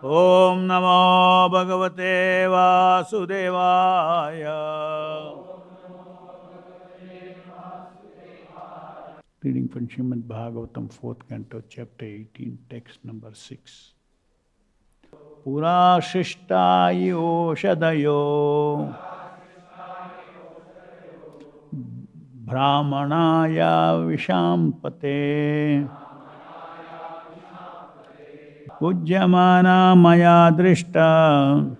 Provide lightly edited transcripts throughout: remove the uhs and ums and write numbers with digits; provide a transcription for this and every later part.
Om Namo Bhagavate Vasudevaya. Reading from Srimad Bhagavatam, 4th Canto, Chapter 18, Text number 6. Pura Shishtayo Shadayo Brahmanaya Vishampate Pujyamana Maya Drishta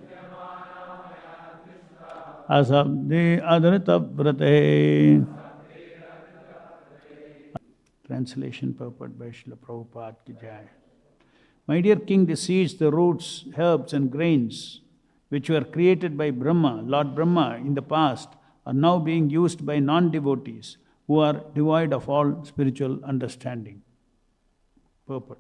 Asabdi Adritavrate. Translation purport by Srila Prabhupada ki Jai. My dear king, the seeds, the roots, herbs and grains which were created by Brahma, Lord Brahma in the past, are now being used by non-devotees who are devoid of all spiritual understanding. Purport.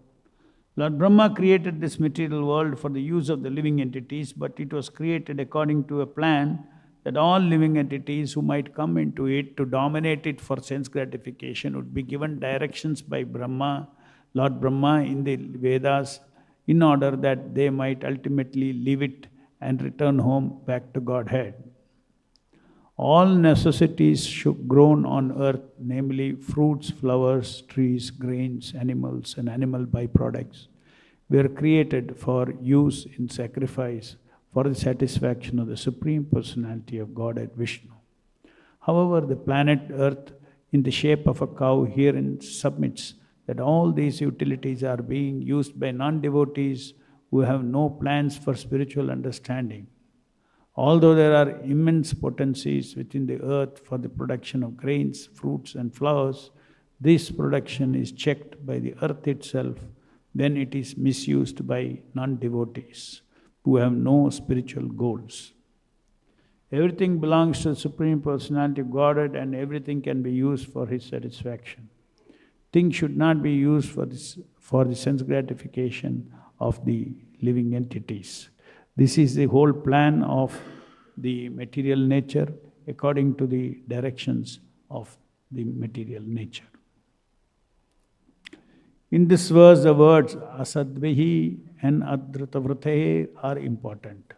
Lord Brahma created this material world for the use of the living entities, but it was created according to a plan that all living entities who might come into it to dominate it for sense gratification would be given directions by Brahma, Lord Brahma in the Vedas, in order that they might ultimately leave it and return home back to Godhead. All necessities grown on earth, namely fruits, flowers, trees, grains, animals, and animal byproducts, were created for use in sacrifice for the satisfaction of the Supreme Personality of Godhead Vishnu. However, the planet Earth, in the shape of a cow, herein submits that all these utilities are being used by non-devotees who have no plans for spiritual understanding. Although there are immense potencies within the earth for the production of grains, fruits and flowers, this production is checked by the earth itself when it is misused by non-devotees who have no spiritual goals. Everything belongs to the Supreme Personality of Godhead and everything can be used for His satisfaction. Things should not be used for the sense gratification of the living entities. This is the whole plan of the material nature according to the directions of the material nature. In this verse, the words asadvihi and adritavratehe are important.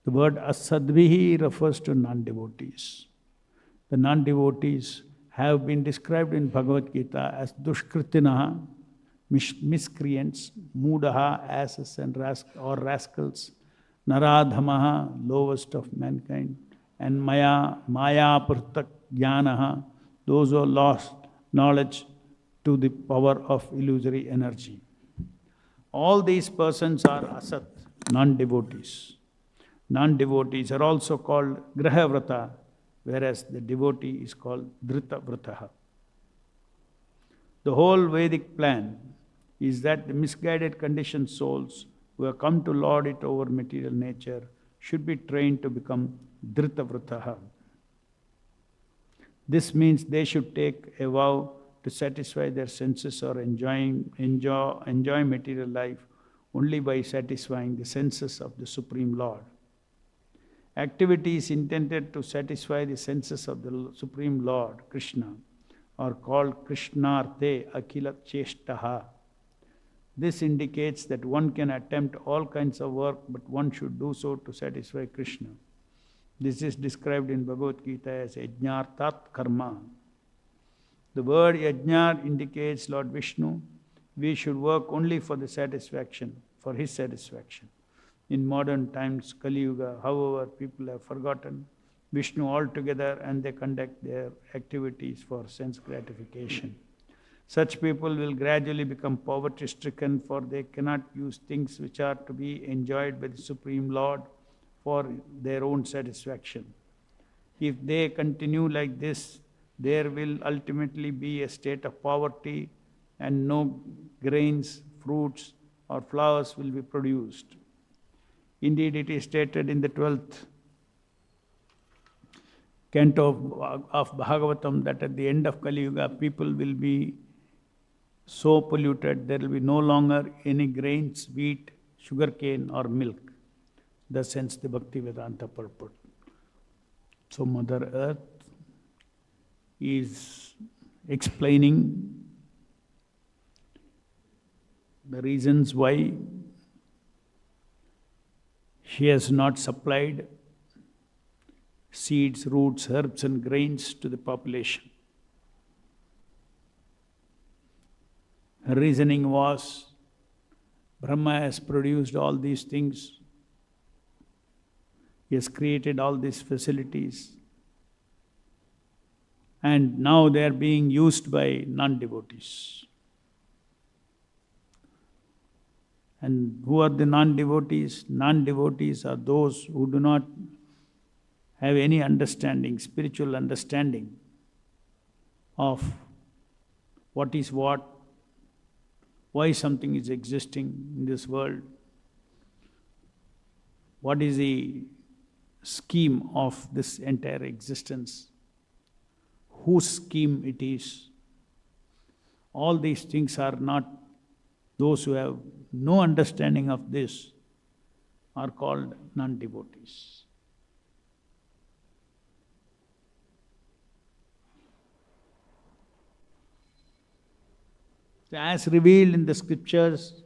The word asadvihi refers to non-devotees. The non-devotees have been described in Bhagavad Gita as dushkritinaha, miscreants, mudaha, asses and rascals, naradhamaha, lowest of mankind, and maya purtak jnanaha, those who lost knowledge to the power of illusory energy. All these persons are asat, non-devotees. Non-devotees are also called grahavrata, whereas the devotee is called dhritavrataha. The whole Vedic plan is that the misguided conditioned souls who have come to lord it over material nature should be trained to become dhritavrataha. This means they should take a vow to satisfy their senses or enjoy material life only by satisfying the senses of the Supreme Lord. Activities intended to satisfy the senses of the Supreme Lord, Krishna, are called Krishnarte Akila Cheshtaha. This indicates that one can attempt all kinds of work, but one should do so to satisfy Krishna. This is described in Bhagavad Gita as Yajñartat Karma. The word Yajna indicates Lord Vishnu. We should work only for the satisfaction, for His satisfaction. In modern times, Kali Yuga, however, people have forgotten Vishnu altogether and they conduct their activities for sense gratification. Such people will gradually become poverty-stricken, for they cannot use things which are to be enjoyed by the Supreme Lord for their own satisfaction. If they continue like this, there will ultimately be a state of poverty and no grains, fruits or flowers will be produced. Indeed, it is stated in the 12th canto of Bhagavatam that at the end of Kali Yuga, people will be so polluted, there will be no longer any grains, wheat, sugarcane or milk. Thus ends the Bhaktivedanta purport. So Mother Earth is explaining the reasons why He has not supplied seeds, roots, herbs and grains to the population. Her reasoning was, Brahma has produced all these things. He has created all these facilities. And now they are being used by non-devotees. And who are the non-devotees? Non-devotees are those who do not have any understanding, spiritual understanding of what is what, why something is existing in this world, what is the scheme of this entire existence, whose scheme it is. All these things are not, those who have no understanding of this are called non-devotees. As revealed in the scriptures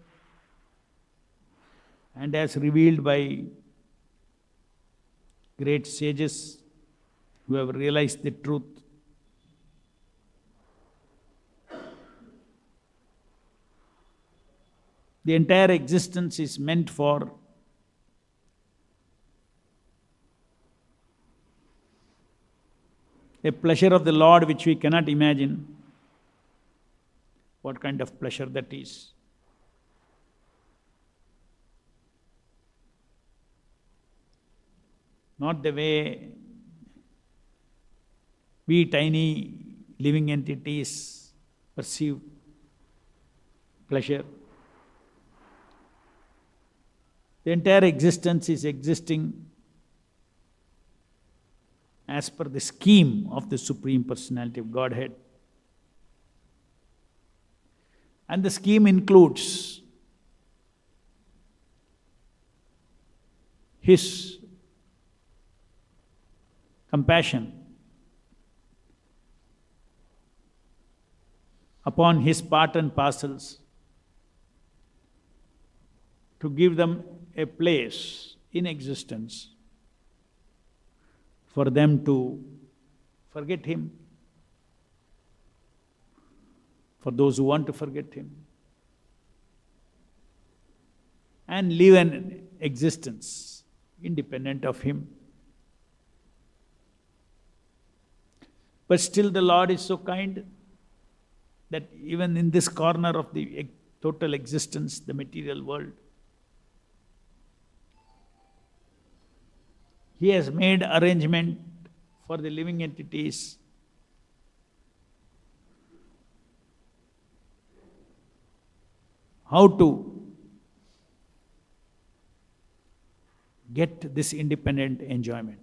and as revealed by great sages who have realized the truth, the entire existence is meant for a pleasure of the Lord which we cannot imagine what kind of pleasure that is. Not the way we tiny living entities perceive pleasure. The entire existence is existing as per the scheme of the Supreme Personality of Godhead. And the scheme includes His compassion upon His part and parcels to give them a place in existence for them to forget Him, for those who want to forget Him, and live an existence independent of Him. But still the Lord is so kind that even in this corner of the total existence, the material world, He has made arrangement for the living entities how to get this independent enjoyment.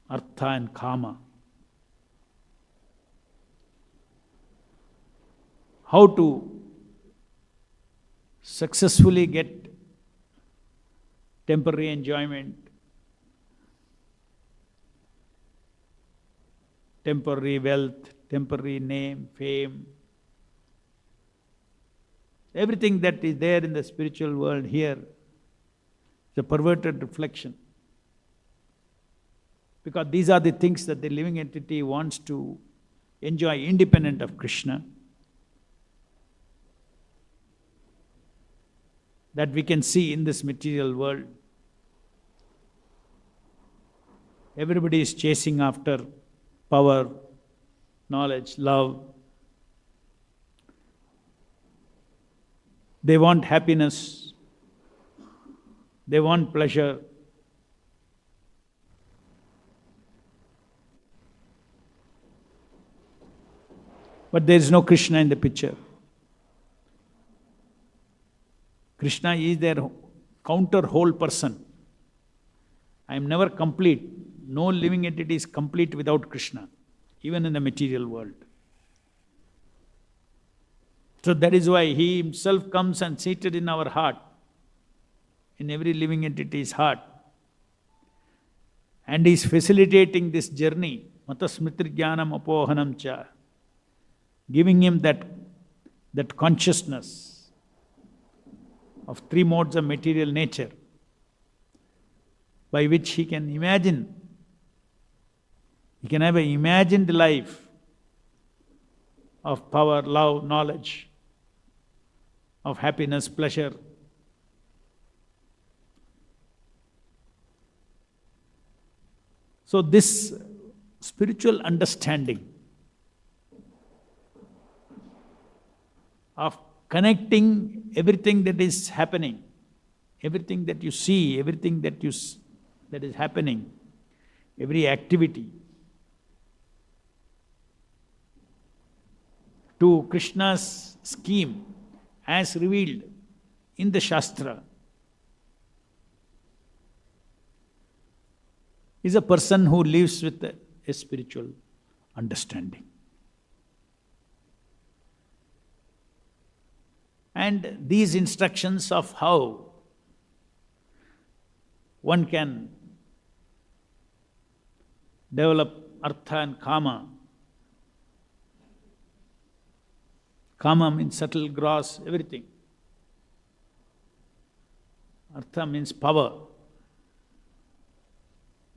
Artha and Kama. How to successfully get temporary enjoyment, temporary wealth, temporary name, fame. Everything that is there in the spiritual world here is a perverted reflection. Because these are the things that the living entity wants to enjoy independent of Krishna. That we can see in this material world. Everybody is chasing after power, knowledge, love. They want happiness. They want pleasure. But there is no Krishna in the picture. Krishna is their counter whole person. I am never complete. No living entity is complete without Krishna, even in the material world. So that is why He Himself comes and seated in our heart, in every living entity's heart. And He is facilitating this journey, matasmriti jnanam apohanam cha, giving him that consciousness of three modes of material nature, by which he can imagine, he can have an imagined life of power, love, knowledge, of happiness, pleasure. So this spiritual understanding of connecting everything that is happening, everything that you see, everything that that is happening, every activity, to Krishna's scheme as revealed in the Shastra, is a person who lives with a spiritual understanding. And these instructions of how one can develop artha and kama. Kama means subtle, gross, everything. Artha means power.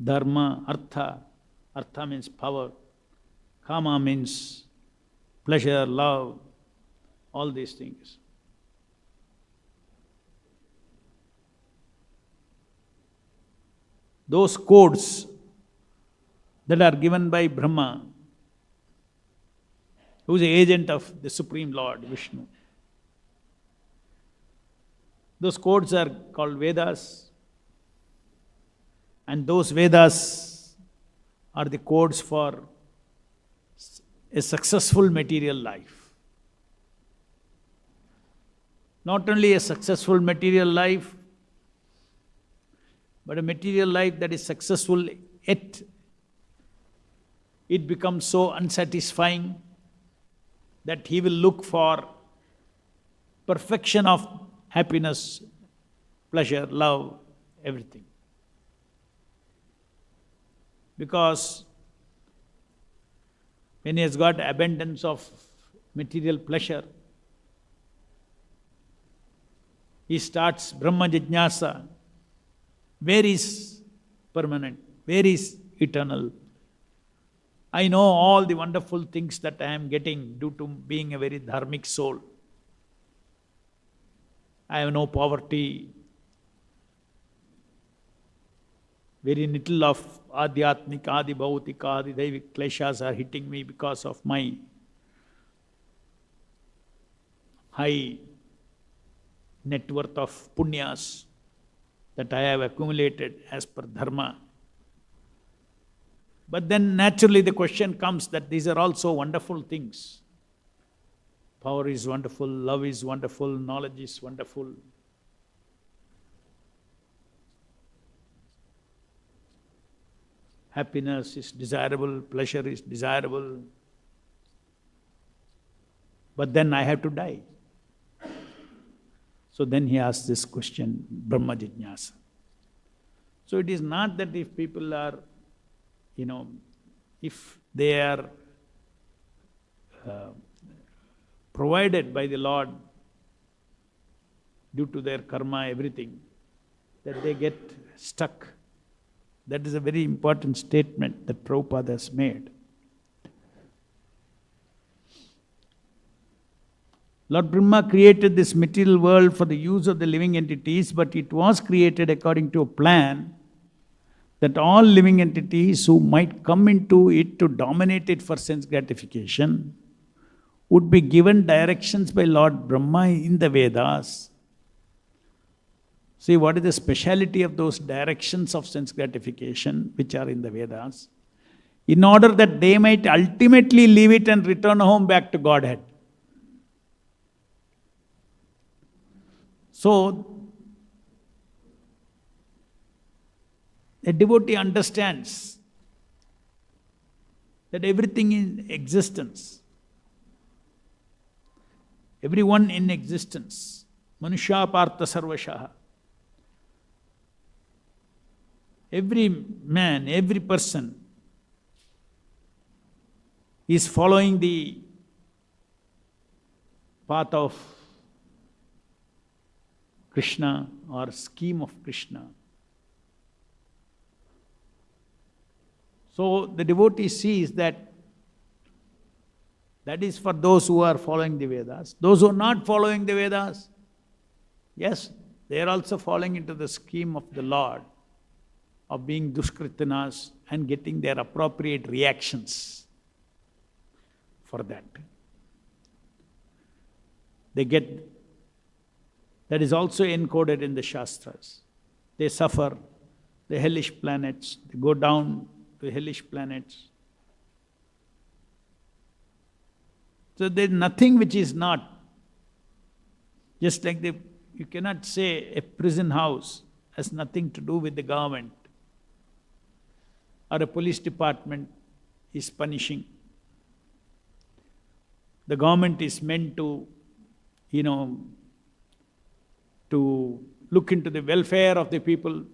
Dharma, artha. Artha means power. Kama means pleasure, love, all these things. Those codes that are given by Brahma, who is the agent of the Supreme Lord, Vishnu. Those codes are called Vedas, and those Vedas are the codes for a successful material life. Not only a successful material life, but a material life that is successful, yet it becomes so unsatisfying that he will look for perfection of happiness, pleasure, love, everything. Because when he has got abundance of material pleasure, he starts Brahma Jijnasa. Where is permanent? Where is eternal? I know all the wonderful things that I am getting due to being a very dharmic soul. I have no poverty. Very little of adhyatmika, adi bhautika, adi daivik kleshas are hitting me because of my high net worth of punyas that I have accumulated as per dharma. But then naturally the question comes that these are also wonderful things. Power is wonderful, love is wonderful, knowledge is wonderful. Happiness is desirable, pleasure is desirable. But then I have to die. So then he asks this question, Brahma Jijnasa. So it is not that if people are, if they are provided by the Lord due to their karma, everything, that they get stuck. That is a very important statement that Prabhupada has made. Lord Brahma created this material world for the use of the living entities, but it was created according to a plan that all living entities who might come into it to dominate it for sense gratification would be given directions by Lord Brahma in the Vedas. See, what is the speciality of those directions of sense gratification which are in the Vedas? In order that they might ultimately leave it and return home back to Godhead. So, a devotee understands that everything in existence, everyone in existence, Manusha Partha Sarvashaha, every man, every person is following the path of Krishna or scheme of Krishna. So the devotee sees that is for those who are following the Vedas. Those who are not following the Vedas, yes, they are also falling into the scheme of the Lord, of being dushkritanas and getting their appropriate reactions for that. They get, that is also encoded in the Shastras. They suffer the hellish planets, they go down to hellish planets. So there is nothing which is not. Just like you cannot say a prison house has nothing to do with the government, or a police department is punishing. The government is meant to, to look into the welfare of the people.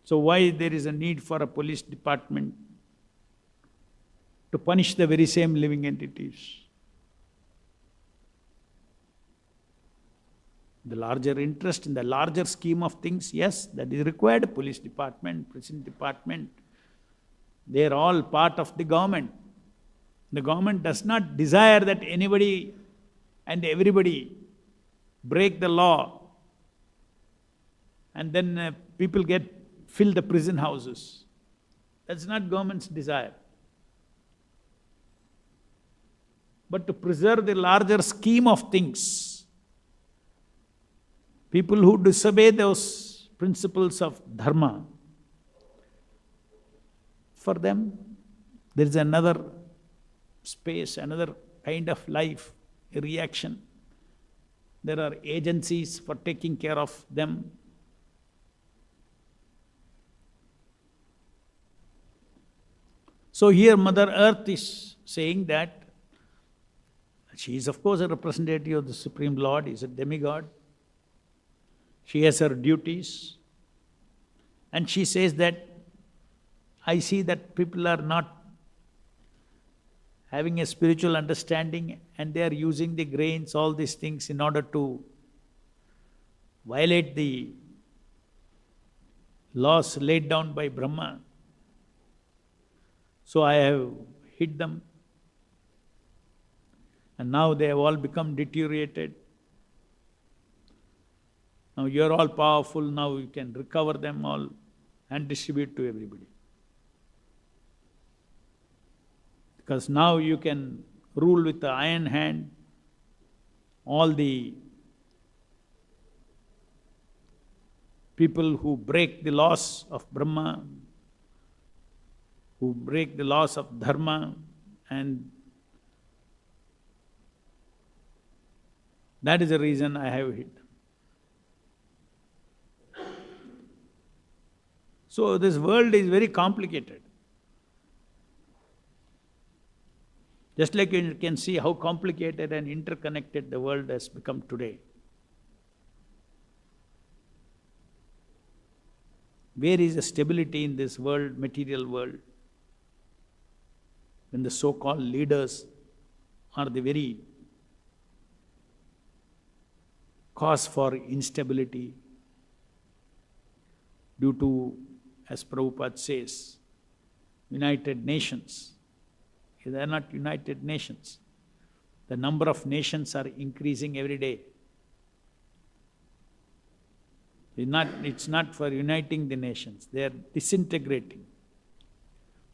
So why there is a need for a police department to punish the very same living entities? The larger interest in the larger scheme of things, yes, that is required. Police department, prison department, they are all part of the government. The government does not desire that anybody and everybody break the law and then people fill the prison houses. That's not government's desire. But to preserve the larger scheme of things, people who disobey those principles of dharma, for them there is another space, another kind of life, a reaction. There are agencies for taking care of them. So here Mother Earth is saying that she is of course a representative of the Supreme Lord, is a demigod. She has her duties. And she says that, I see that people are not having a spiritual understanding and they are using the grains, all these things in order to violate the laws laid down by Brahma. So I have hid them. And now they have all become deteriorated. Now you are all powerful, now you can recover them all and distribute to everybody. Because now you can rule with the iron hand all the people who break the laws of Brahma, who break the laws of dharma, and that is the reason I have hid. So this world is very complicated. Just like you can see how complicated and interconnected the world has become today. Where is the stability in this world, material world, when the so-called leaders are the very cause for instability due to, as Prabhupada says, United Nations. They are not United Nations. The number of nations are increasing every day. It's not for uniting the nations. They are disintegrating.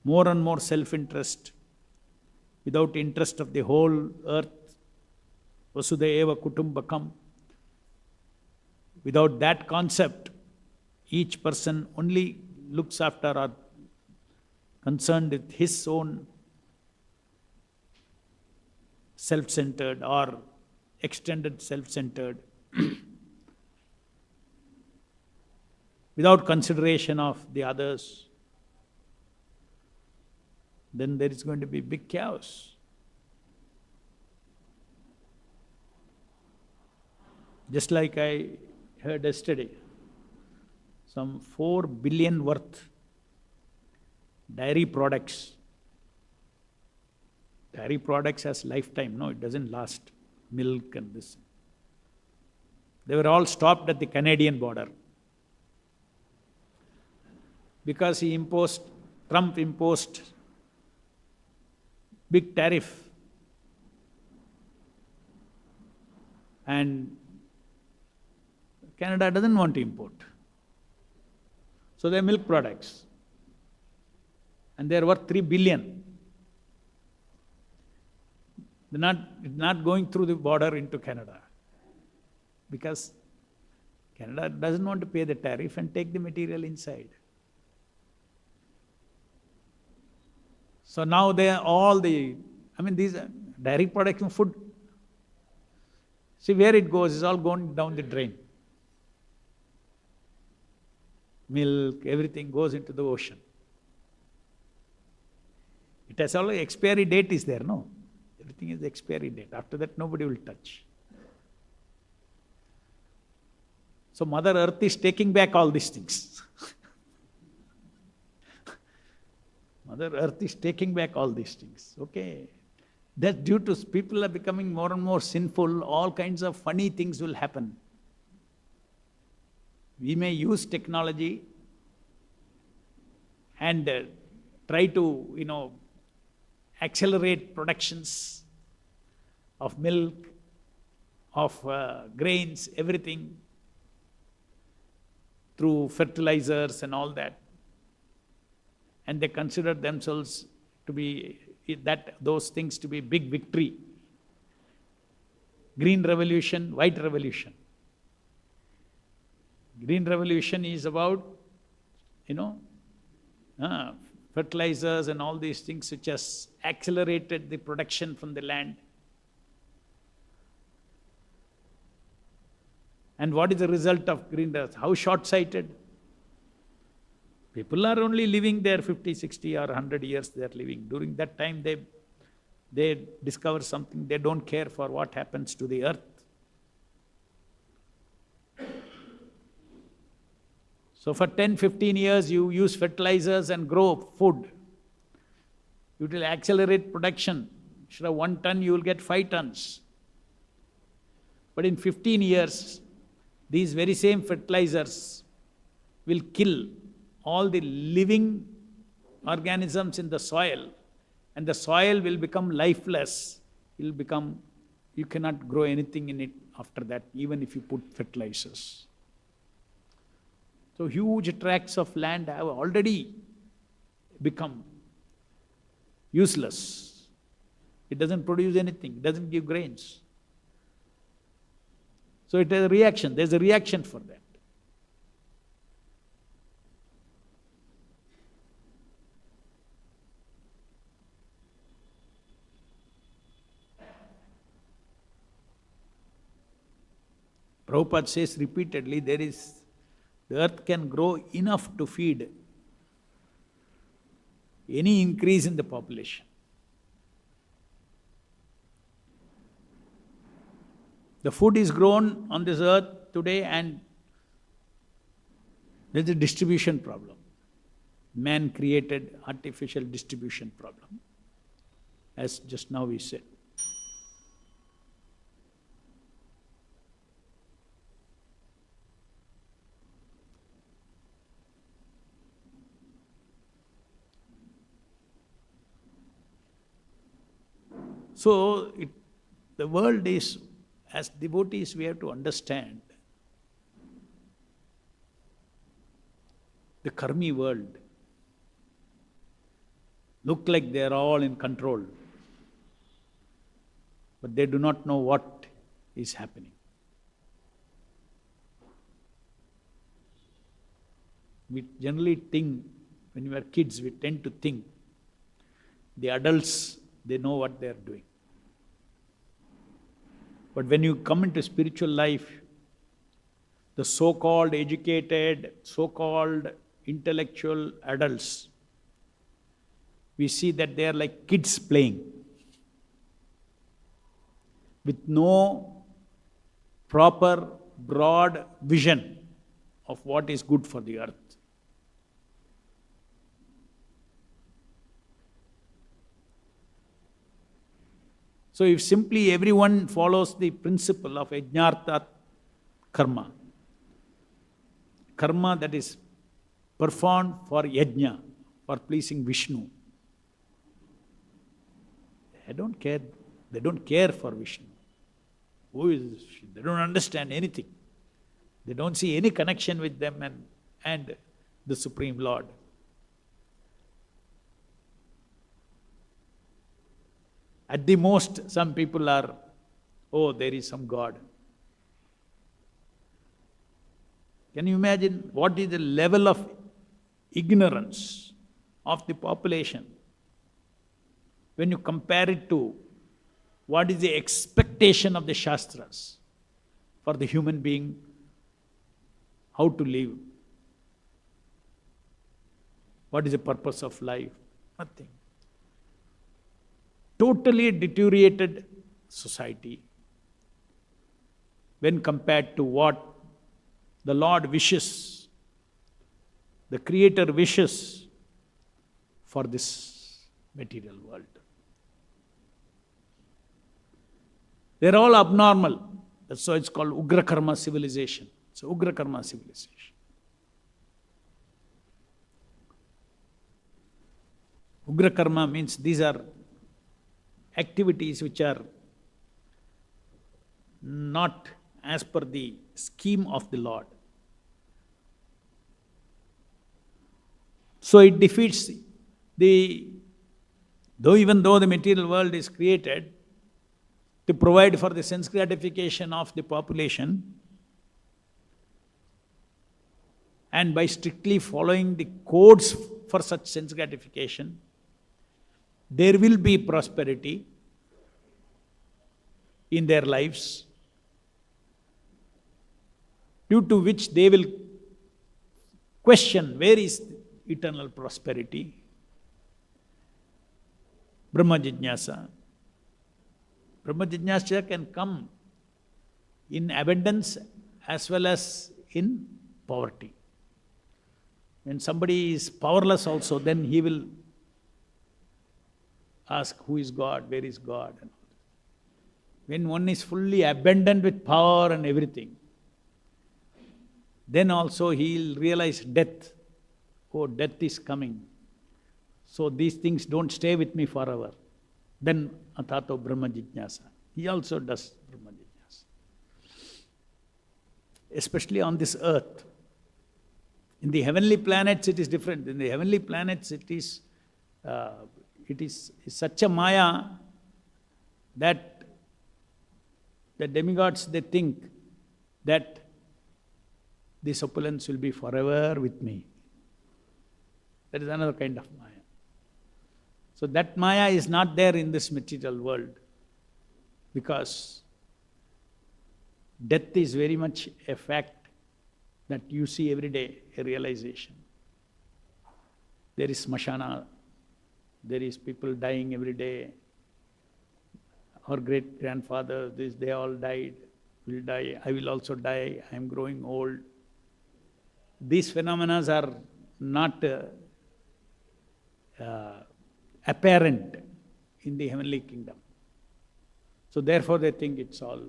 More and more self-interest, without interest of the whole earth. Vasudhaiva Kutumbakam. Without that concept, each person only looks after or concerned with his own self-centered or extended self-centered, without consideration of the others, then there is going to be big chaos. Just like I heard yesterday, some 4 billion worth dairy products. Dairy products has lifetime, no, it doesn't last. Milk and this. They were all stopped at the Canadian border. Because Trump imposed big tariff. And Canada doesn't want to import. So they're milk products. And they're worth 3 billion. They're not going through the border into Canada. Because Canada doesn't want to pay the tariff and take the material inside. So now these are dairy products and food. See where it goes, it's all going down the drain. Milk, everything goes into the ocean. It has all expiry date is there, no? Everything is expiry date. After that, nobody will touch. So Mother Earth is taking back all these things. Mother Earth is taking back all these things. Okay. That's due to people are becoming more and more sinful, all kinds of funny things will happen. We may use technology and try to, accelerate productions of milk, of grains, everything, through fertilizers and all that. And they consider themselves to be those things to be big victory. Green revolution, white revolution. Green revolution is about, fertilizers and all these things which has accelerated the production from the land. And what is the result of green revolution? How short-sighted? People are only living there 50, 60 or 100 years they are living. During that time they discover something, they don't care for what happens to the earth. So for 10, 15 years you use fertilizers and grow food. It will accelerate production. Instead of 1 ton, you will get 5 tons. But in 15 years, these very same fertilizers will kill all the living organisms in the soil, and the soil will become lifeless. You cannot grow anything in it after that, even if you put fertilizers. So huge tracts of land have already become useless. It doesn't produce anything, it doesn't give grains. So it is a reaction, there's a reaction for that. Prabhupada says repeatedly, the earth can grow enough to feed any increase in the population. The food is grown on this earth today and there is a distribution problem. Man created artificial distribution problem, as just now we said. So, the world is, as devotees we have to understand, the karmi world look like they are all in control, but they do not know what is happening. We generally think, when we are kids, we tend to think the adults, they know what they are doing. But when you come into spiritual life, the so-called educated, so-called intellectual adults, we see that they are like kids playing, with no proper, broad vision of what is good for the earth. So if simply everyone follows the principle of yajnartha karma. Karma that is performed for yajna, for pleasing Vishnu. They don't care for Vishnu. Who is Vishnu? They don't understand anything. They don't see any connection with them and the Supreme Lord. At the most, some people are, oh, there is some God. Can you imagine what is the level of ignorance of the population when you compare it to what is the expectation of the Shastras for the human being, how to live? What is the purpose of life? Nothing. Totally deteriorated society when compared to what the Lord wishes, the Creator wishes for this material world. They're all abnormal. That's why it's called Ugra Karma civilization. It's Ugra Karma civilization. Ugra Karma means these are activities which are not as per the scheme of the Lord. So it defeats even though the material world is created to provide for the sense gratification of the population, and by strictly following the codes for such sense gratification, there will be prosperity in their lives, due to which they will question where is eternal prosperity. Brahma Jijnasa. Brahma Jijnasa can come in abundance as well as in poverty. When somebody is powerless also, then he will ask, who is God, where is God? And all. When one is fully abundant with power and everything, then also he will realize death. Oh, death is coming. So these things don't stay with me forever. Then Atato Brahma Jijnasa. He also does Brahma Jijnasa. Especially on this earth. In the heavenly planets it is different. In the heavenly planets it is such a maya that the demigods, they think that this opulence will be forever with me. That is another kind of maya. So that maya is not there in this material world, because death is very much a fact that you see every day, a realization. There is smashana, there is people dying every day. Our great-grandfathers, they all died, will die, I will also die, I am growing old. These phenomena are not apparent in the heavenly kingdom. So therefore they think it's all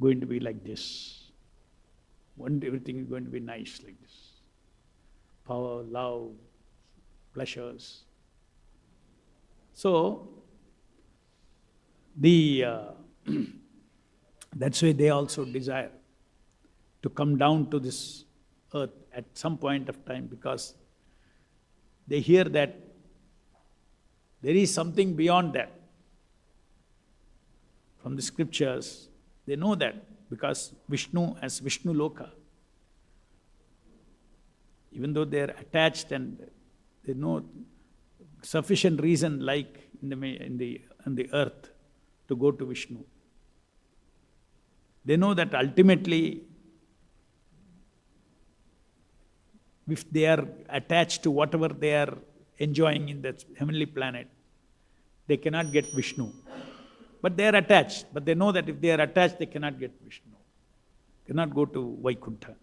going to be like this. Everything is going to be nice like this. Power, love, pleasures. So that's why they also desire to come down to this earth at some point of time, because they hear that there is something beyond that. From the scriptures, they know that, because Vishnu as Vishnu Loka, even though they are attached and they know sufficient reason, like in the earth, to go to Vishnu. They know that ultimately, if they are attached to whatever they are enjoying in that heavenly planet, they cannot get Vishnu. But they are attached. But they know that if they are attached, they cannot get Vishnu. Cannot go to Vaikuntha.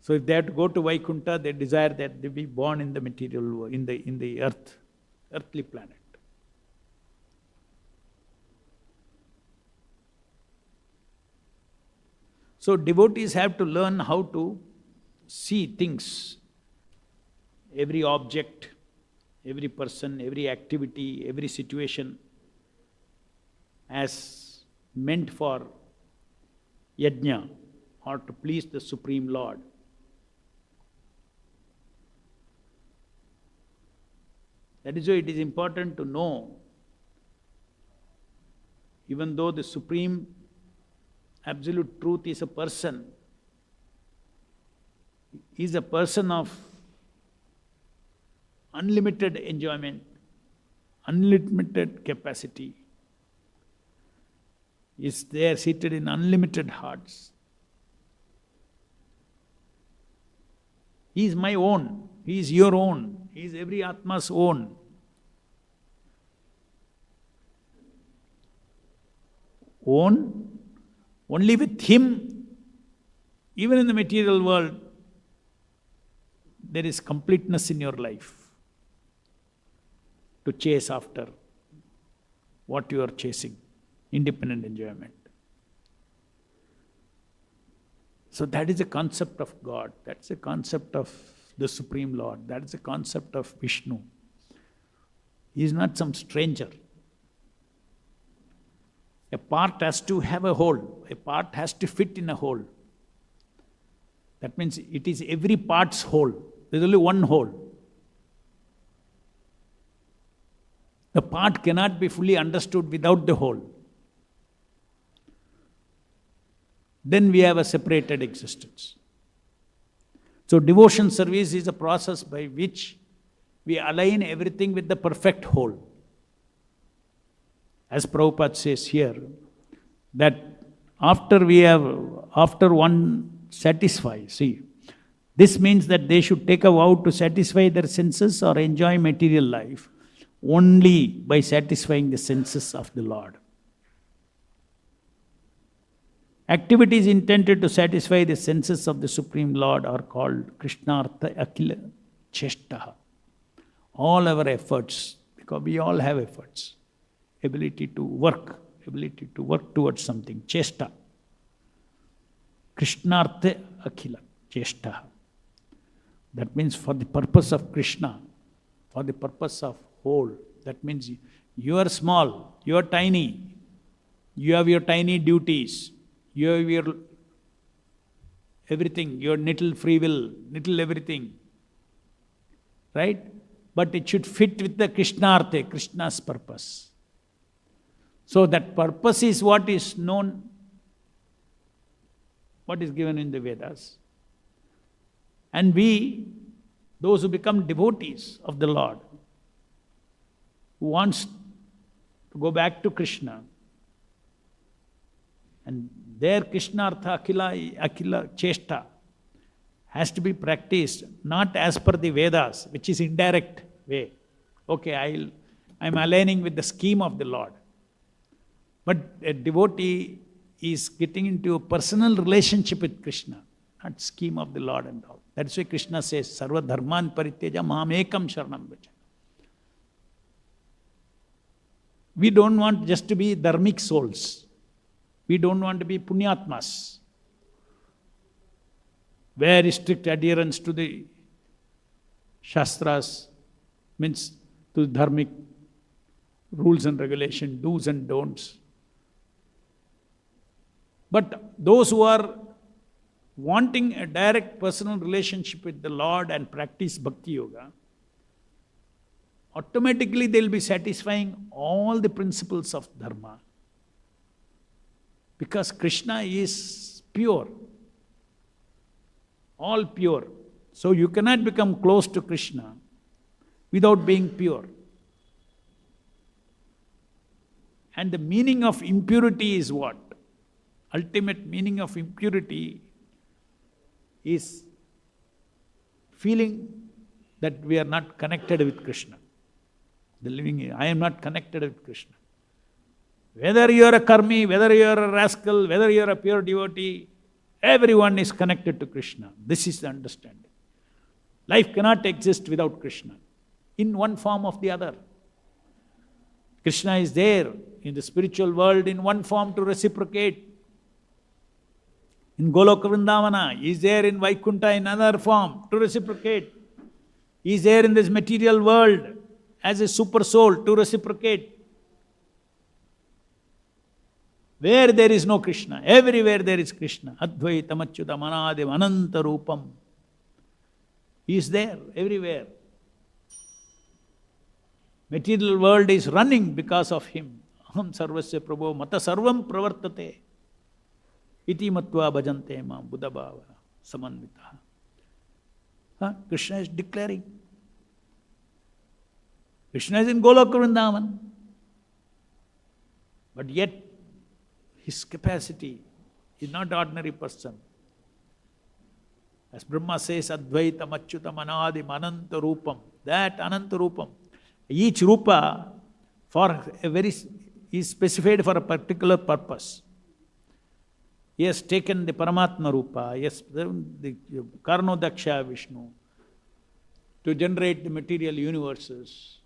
So if they have to go to Vaikuntha, they desire that they be born in the material, in the earth, earthly planet. So devotees have to learn how to see things, every object, every person, every activity, every situation as meant for yajna or to please the Supreme Lord. That is why it is important to know, even though the Supreme Absolute Truth is a person, he is a person of unlimited enjoyment, unlimited capacity. He is there seated in unlimited hearts. He is my own, he is your own, he is every Atma's own. Own, only with him, even in the material world, there is completeness in your life to chase after what you are chasing, independent enjoyment. So that is the concept of God, that's the concept of the Supreme Lord, that is the concept of Vishnu. He is not some stranger. A part has to have a hole, a part has to fit in a hole. That means it is every part's whole. There is only one whole. The part cannot be fully understood without the whole. Then we have a separated existence. So devotion service is a process by which we align everything with the perfect whole. As Prabhupada says here, that after one satisfies, see, this means that they should take a vow to satisfy their senses or enjoy material life only by satisfying the senses of the Lord. Activities intended to satisfy the senses of the Supreme Lord are called Krishnartha Akhila Cheshtaha. All our efforts, because we all have efforts, ability to work towards something, chesta. Krishnartha Akhila Cheshtaha. That means for the purpose of Krishna, for the purpose of whole. That means you are small, you are tiny, you have your tiny duties, you have your everything, your little free will, little everything. Right? But it should fit with the Krishnartha, Krishna's purpose. So that purpose is what is known, what is given in the Vedas. And we, those who become devotees of the Lord, who wants to go back to Krishna, and their Krishnartha Akhila Cheshta has to be practiced not as per the Vedas, which is indirect way. Okay, I'm aligning with the scheme of the Lord. But a devotee is getting into a personal relationship with Krishna, not scheme of the Lord and all. That's why Krishna says, Sarva dharman parityaja mam ekam sharanam vraja. We don't want just to be dharmic souls. We don't want to be punyatmas. Very strict adherence to the Shastras, means to dharmic rules and regulations, do's and don'ts. But those who are wanting a direct personal relationship with the Lord and practice Bhakti Yoga, automatically they will be satisfying all the principles of Dharma. Because Krishna is pure, all pure. So you cannot become close to Krishna without being pure. And the meaning of impurity is what? Ultimate meaning of impurity is feeling that we are not connected with Krishna. The living, I am not connected with Krishna. Whether you are a karmi, whether you are a rascal, whether you are a pure devotee, everyone is connected to Krishna. This is the understanding. Life cannot exist without Krishna, in one form or the other. Krishna is there in the spiritual world in one form to reciprocate. in Goloka Vrindavana. He is there in Vaikuntha in another form to reciprocate. He is there in this material world as a super soul to reciprocate. Where there is no Krishna, everywhere there is Krishna. Advaitam achyutam anadim ananta rupam. He is there everywhere. Material world is running because of him. Aham sarvasya prabho mata sarvam pravartate. Iti matva bhajante ma buddhabhava samanvitaha. Krishna is declaring. Krishna is in Goloka Vrindavan. But yet, his capacity is not ordinary person. As Brahma says, Advaitam Achyutam Anadim Ananta Rupam. That Ananta Rupam. Each Rupa is specified for a particular purpose. He has taken the Paramatma Rupa, yes, the Karnodaksha Vishnu, to generate the material universes.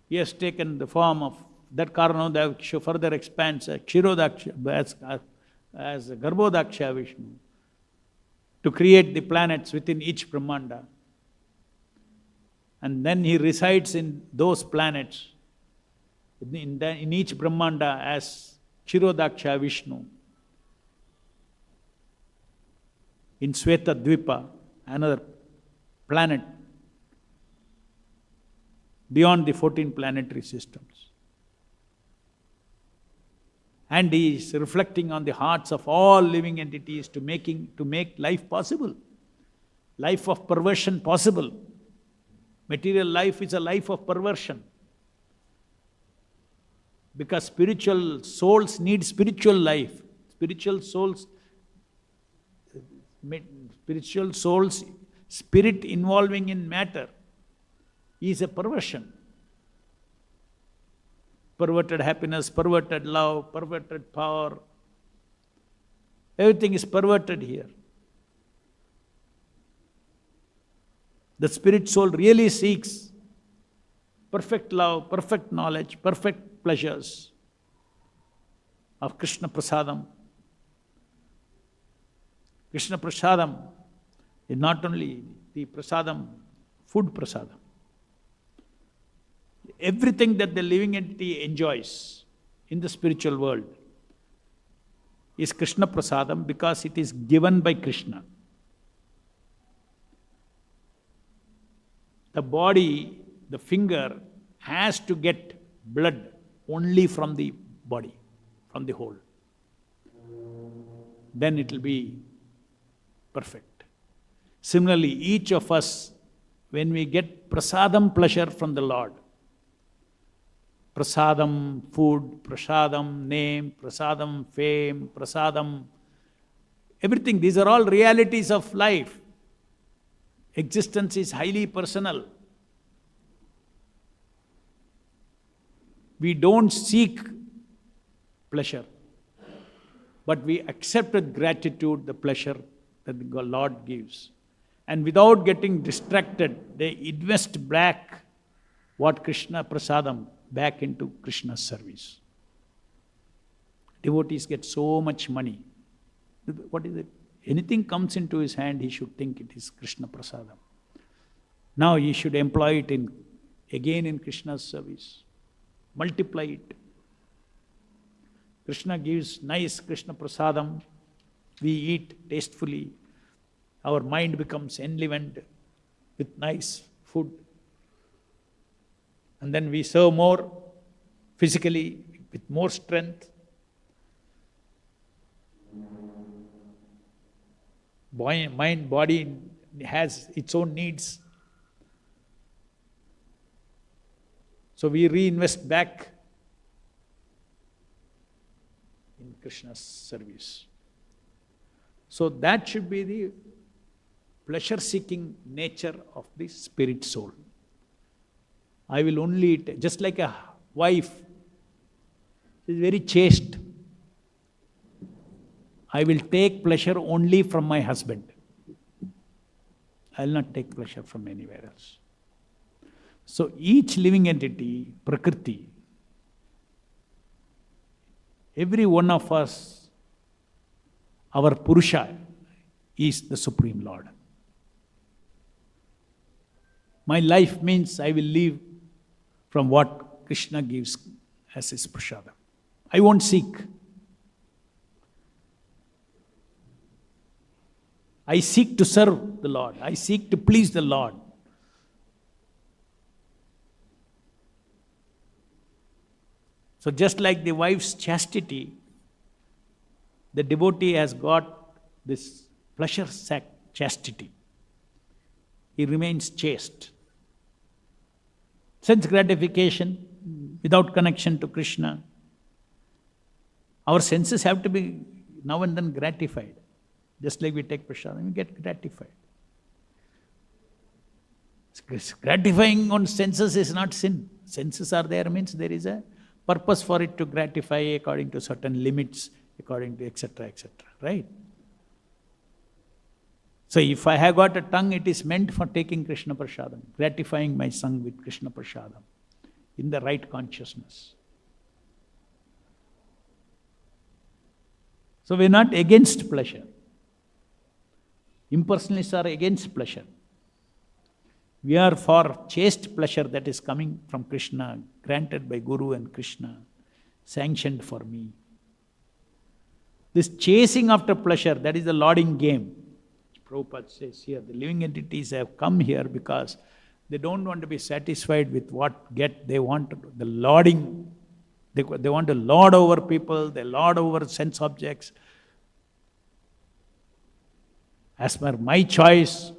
He has taken the form of that Karnodaksha, further expands Kshirodaksha as Garbhodaksha Vishnu, to create the planets within each Brahmanda. And then he resides in those planets, in each Brahmanda as Kshirodaksha Vishnu. In Sweta Dvipa, another planet beyond the 14 planetary systems. And he is reflecting on the hearts of all living entities to make life possible, life of perversion possible. Material life is a life of perversion. Because spiritual souls need spiritual life. Spiritual souls, spirit involving in matter is a perversion. Perverted happiness, perverted love, perverted power. Everything is perverted here. The spirit soul really seeks perfect love, perfect knowledge, perfect pleasures of Krishna prasadam. Krishna prasadam is not only the prasadam, food prasadam. Everything that the living entity enjoys in the spiritual world is Krishna prasadam because it is given by Krishna. The body, the finger, has to get blood only from the body, from the whole. Then it will be perfect. Similarly, each of us, when we get prasadam pleasure from the Lord, prasadam food, prasadam name, prasadam fame, prasadam everything, these are all realities of life. Existence is highly personal. We don't seek pleasure, but we accept with gratitude the pleasure that the Lord gives. And without getting distracted, they invest back what Krishna prasadam back into Krishna's service. Devotees get so much money. What is it? Anything comes into his hand, he should think it is Krishna prasadam. Now he should employ it again in Krishna's service. Multiply it. Krishna gives nice Krishna prasadam. We eat tastefully. Our mind becomes enlivened with nice food. And then we serve more physically, with more strength. Mind, body has its own needs. So we reinvest back in Krishna's service. So that should be the pleasure-seeking nature of the spirit soul. I will only eat, just like a wife is very chaste. I will take pleasure only from my husband. I will not take pleasure from anywhere else. So each living entity, Prakriti, every one of us Our Purusha is the Supreme Lord. My life means I will live from what Krishna gives as his prasadam. I won't seek. I seek to serve the Lord. I seek to please the Lord. So just like the wife's chastity, the devotee has got this pleasure sac chastity. He remains chaste. Sense gratification without connection to Krishna. Our senses have to be now and then gratified. Just like we take prasadam, we get gratified. Gratifying on senses is not sin. Senses are there means there is a purpose for it to gratify according to certain limits, according to etc., right? So if I have got a tongue, it is meant for taking Krishna prasadam, gratifying my tongue with Krishna prasadam in the right consciousness. So we are not against pleasure. Impersonalists are against pleasure. We are for chaste pleasure that is coming from Krishna, granted by Guru and Krishna, sanctioned for me. This chasing after pleasure, that is the lauding game. Prabhupada says here, the living entities have come here because they don't want to be satisfied with what they want the lauding. They want to lord over people, they lord over sense objects. As per my choice,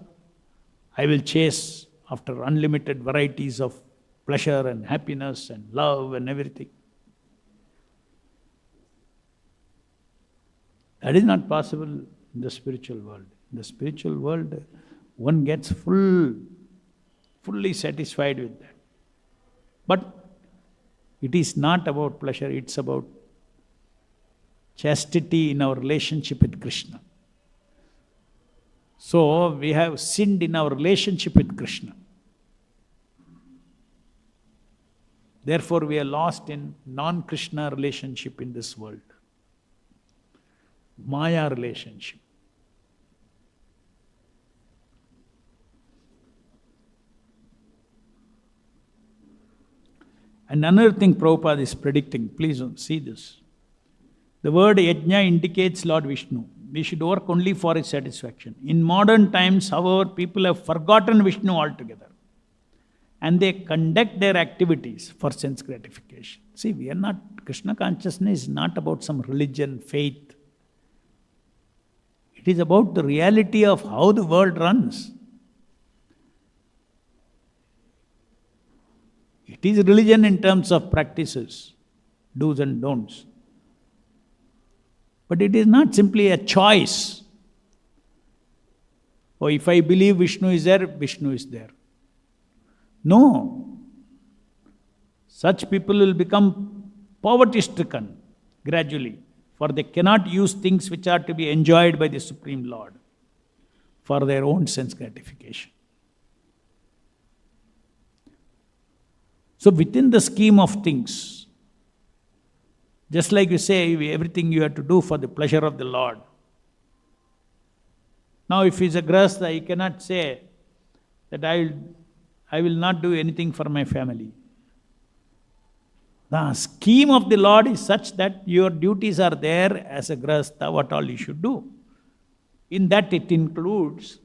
I will chase after unlimited varieties of pleasure and happiness and love and everything. That is not possible in the spiritual world. In the spiritual world, one gets fully satisfied with that. But it is not about pleasure, it's about chastity in our relationship with Krishna. So we have sinned in our relationship with Krishna. Therefore we are lost in non-Krishna relationship in this world. Maya relationship. And another thing Prabhupada is predicting, please see this. The word yajna indicates Lord Vishnu. We should work only for his satisfaction. In modern times, however, people have forgotten Vishnu altogether. And they conduct their activities for sense gratification. See, we are not, Krishna consciousness is not about some religion, faith. It is about the reality of how the world runs. It is religion in terms of practices, do's and don'ts. But it is not simply a choice. Oh, if I believe Vishnu is there, Vishnu is there. No. Such people will become poverty-stricken gradually, for they cannot use things which are to be enjoyed by the Supreme Lord for their own sense gratification. So within the scheme of things, just like you say, everything you have to do for the pleasure of the Lord. Now if he is a grahastha, he cannot say that I will not do anything for my family. The scheme of the Lord is such that your duties are there as a grahastha, what all you should do. In that it includes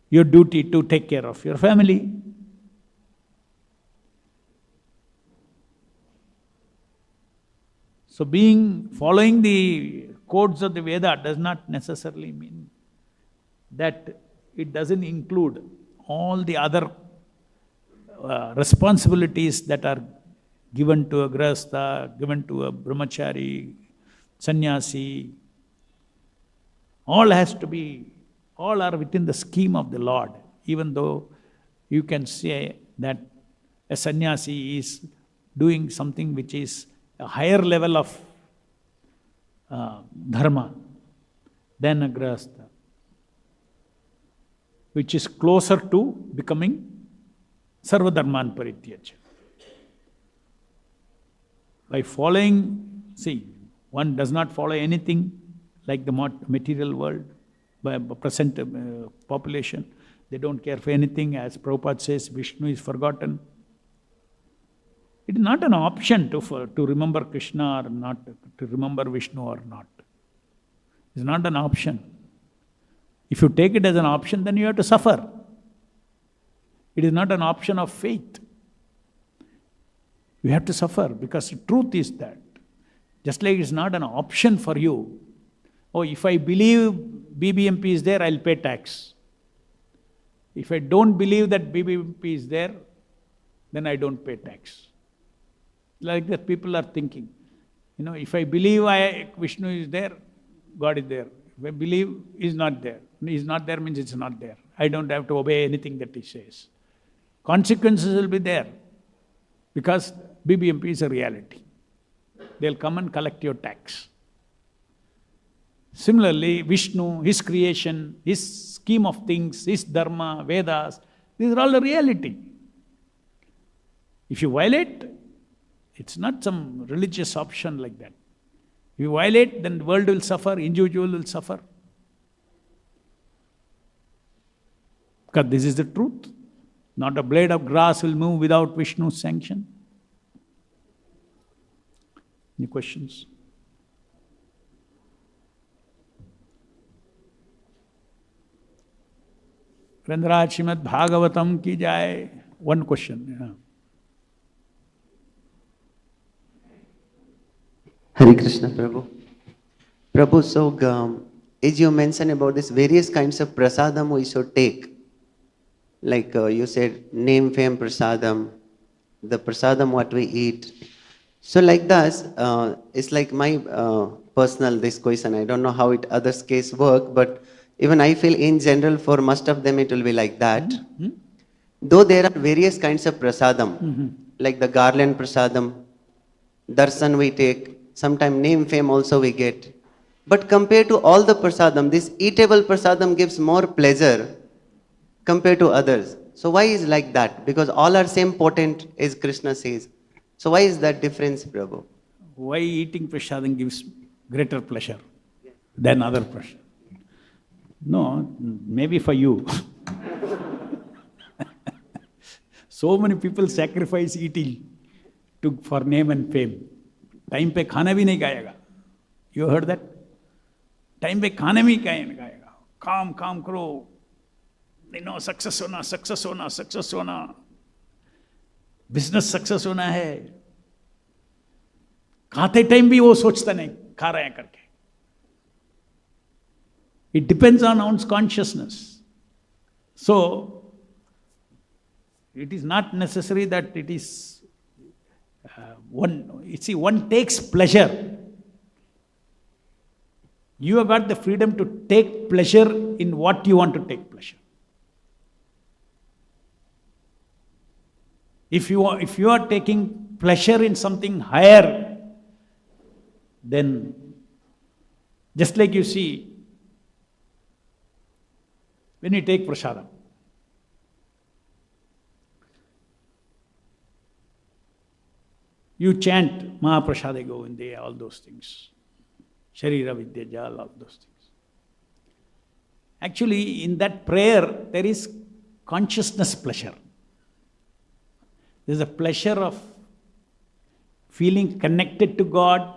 your duty to take care of your family. So following the codes of the Veda does not necessarily mean that it doesn't include all the other responsibilities that are given to a grahastha, given to a brahmachari, sannyasi. All are within the scheme of the Lord, even though you can say that a sannyasi is doing something which is a higher level of dharma than a grahastha, which is closer to becoming sarva dharman parityaja. By following, see, one does not follow anything like the material world, by present population. They don't care for anything. As Prabhupada says, Vishnu is forgotten. It is not an option to remember Krishna or not, to remember Vishnu or not. It's not an option. If you take it as an option, then you have to suffer. It is not an option of faith. You have to suffer because the truth is that. Just like it's not an option for you. Oh, if I believe BBMP is there, I'll pay tax. If I don't believe that BBMP is there, then I don't pay tax. Like that people are thinking. If I believe Vishnu is there, God is there. If I believe He is not there means it's not there. I don't have to obey anything that He says. Consequences will be there because BBMP is a reality. They'll come and collect your tax. Similarly, Vishnu, His creation, His scheme of things, His dharma, Vedas, these are all a reality. If you violate, it's not some religious option like that. If you violate, then the world will suffer, individual will suffer. Because this is the truth. Not a blade of grass will move without Vishnu's sanction. Any questions? Rendraj Srimad Bhagavatam ki jai. One question. Yeah. Hare Krishna, Prabhu. Prabhu, so as you mentioned about this various kinds of prasadam we should take, like you said, name, fame, prasadam, the prasadam what we eat. So like this, it's like my personal this question. I don't know how it others case work, but even I feel in general for most of them it will be like that. Mm-hmm. Though there are various kinds of prasadam, like the garland prasadam, darshan we take, sometimes name, fame also we get. But compared to all the prasadam, this eatable prasadam gives more pleasure compared to others. So why is like that? Because all are same potent as Krishna says. So why is that difference, Prabhu? Why eating prasadam gives greater pleasure than other prasadam? No, maybe for you. So many people sacrifice eating for name and fame. Time pe khana bhi nahi khayega. You heard that? Time pe khana bhi nahi khayega. काम करो. Success होना, success होना, success होना. Business success होना है. खाते time भी वो सोचता नहीं, खा रहे हैं करके. It depends on one's consciousness. So, it is not necessary that it is one takes pleasure. You have got the freedom to take pleasure in what you want to take pleasure. If you are taking pleasure in something higher, then just like you see, when you take prasadam, you chant Mahaprasade Govinde, all those things. Sharira Vidya Jal, all those things. Actually, in that prayer, there is consciousness pleasure. There is a pleasure of feeling connected to God,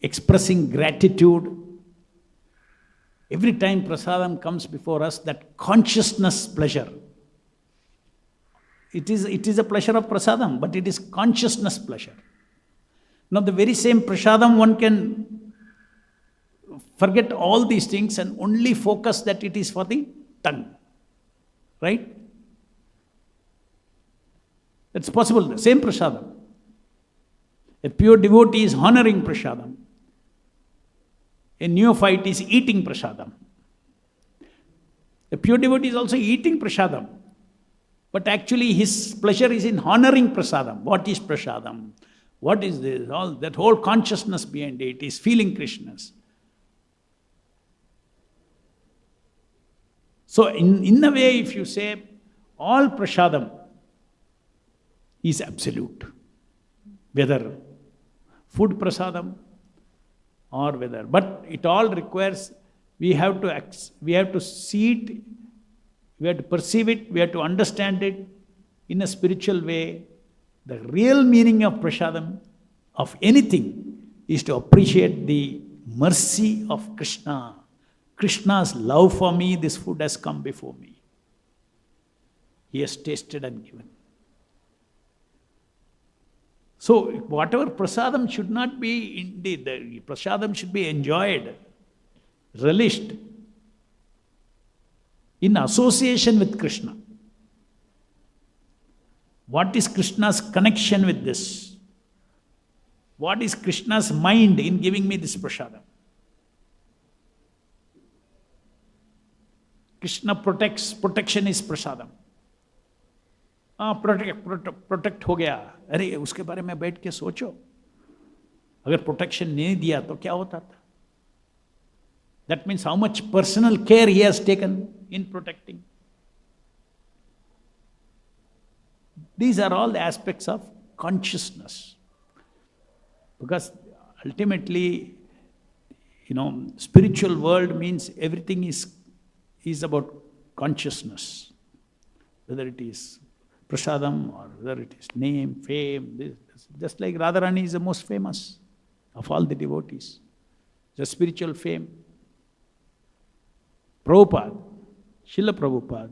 expressing gratitude. Every time prasadam comes before us, that consciousness pleasure. It is a pleasure of prasadam, but it is consciousness pleasure. Now the very same prasadam, one can forget all these things and only focus that it is for the tongue. Right? That's possible, the same prasadam. A pure devotee is honoring prasadam. A neophyte is eating prasadam. A pure devotee is also eating prasadam. But actually his pleasure is in honoring prasadam. What is prasadam? What is this? All that whole consciousness behind it is feeling Krishna's. So in a way, if you say all prasadam is absolute, whether food prasadam or whether. But it all requires, we have to see it, we have to perceive it, we have to understand it in a spiritual way. The real meaning of prasadam, of anything, is to appreciate the mercy of Krishna. Krishna's love for me, this food has come before me. He has tasted and given. So whatever prasadam should not be, indeed, the prasadam should be enjoyed, relished, in association with Krishna. What is Krishna's connection with this? What is Krishna's mind in giving me this prasadam? Krishna protects, protection is prasadam. Protect हो गया, अरे उसके बारे में बैठ के सोचो, अगर प्रोटेक्शन नहीं दिया तो क्या होता था? That means how much personal care he has taken in protecting. These are all the aspects of consciousness. Because ultimately, spiritual world means everything is about consciousness. Whether it is prasadam or whether it is name, fame, this. Just like Radharani is the most famous of all the devotees. The spiritual fame. Prabhupada, Srila Prabhupada,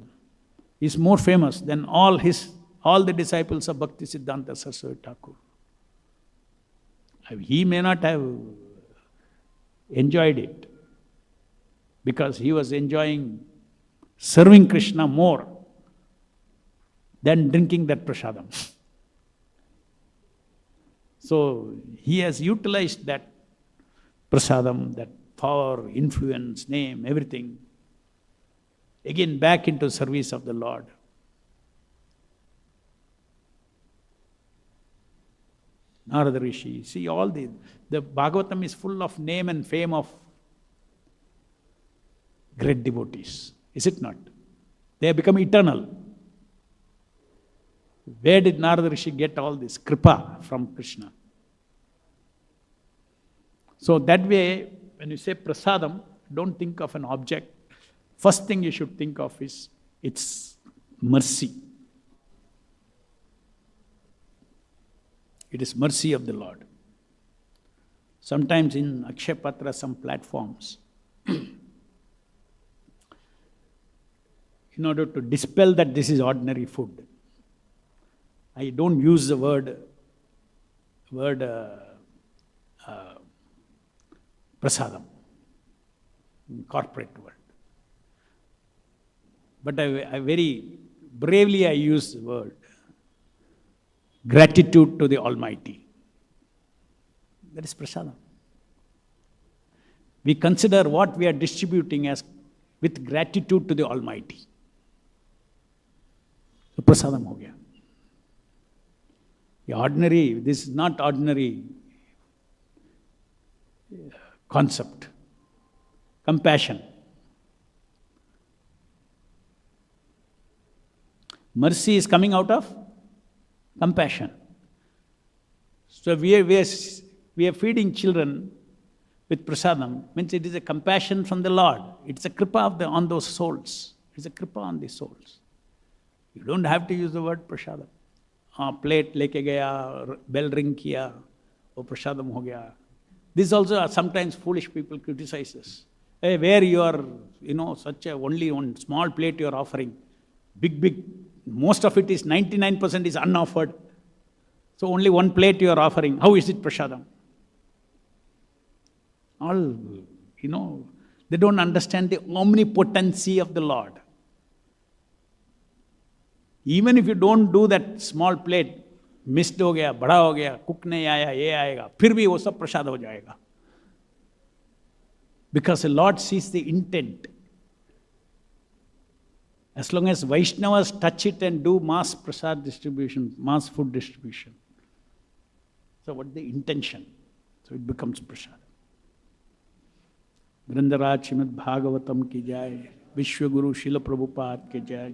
is more famous than all the disciples of Bhaktivedanta Saraswati Thakur. He may not have enjoyed it because he was enjoying serving Krishna more than drinking that prasadam. So he has utilized that prasadam, that power, influence, name, everything, again back into service of the Lord. Narada Rishi, see all the Bhagavatam is full of name and fame of great devotees, is it not? They have become eternal. Where did Narada Rishi get all this kripa from Krishna? So that way, when you say prasadam, don't think of an object. First thing you should think of is its mercy. It is mercy of the Lord. Sometimes in Akshay Patra, some platforms, in order to dispel that this is ordinary food, I don't use the word prasadam in corporate world. But I very bravely I use the word gratitude to the Almighty. That is prasadam. We consider what we are distributing as with gratitude to the Almighty. So prasadam ho gaya. This is not ordinary concept. Compassion. Mercy is coming out of compassion. So we are feeding children with prasadam, means it is a compassion from the Lord. It's a kripa on those souls. It's a kripa on the souls. You don't have to use the word prasadam. Plate leke gaya, bell ring kiya, oh prasadam ho gaya. This also sometimes foolish people criticize us. Hey, where you are, such a only one small plate you are offering, big, most of it is 99% is unoffered. So only one plate you are offering. How is it prasadam? All, they don't understand the omnipotency of the Lord. Even if you don't do that small plate, missed ho gaya, bada ho gaya, cook nahi aaya, ye aayega, phir bhi wo sab prasad ho jayega. Because the Lord sees the intent. As long as Vaishnavas touch it and do mass prasad distribution, mass food distribution. So what's the intention? So it becomes prasad. Vrindaraj Srimad Bhagavatam ki jai, Vishwa Guru Srila Prabhupada ki jai.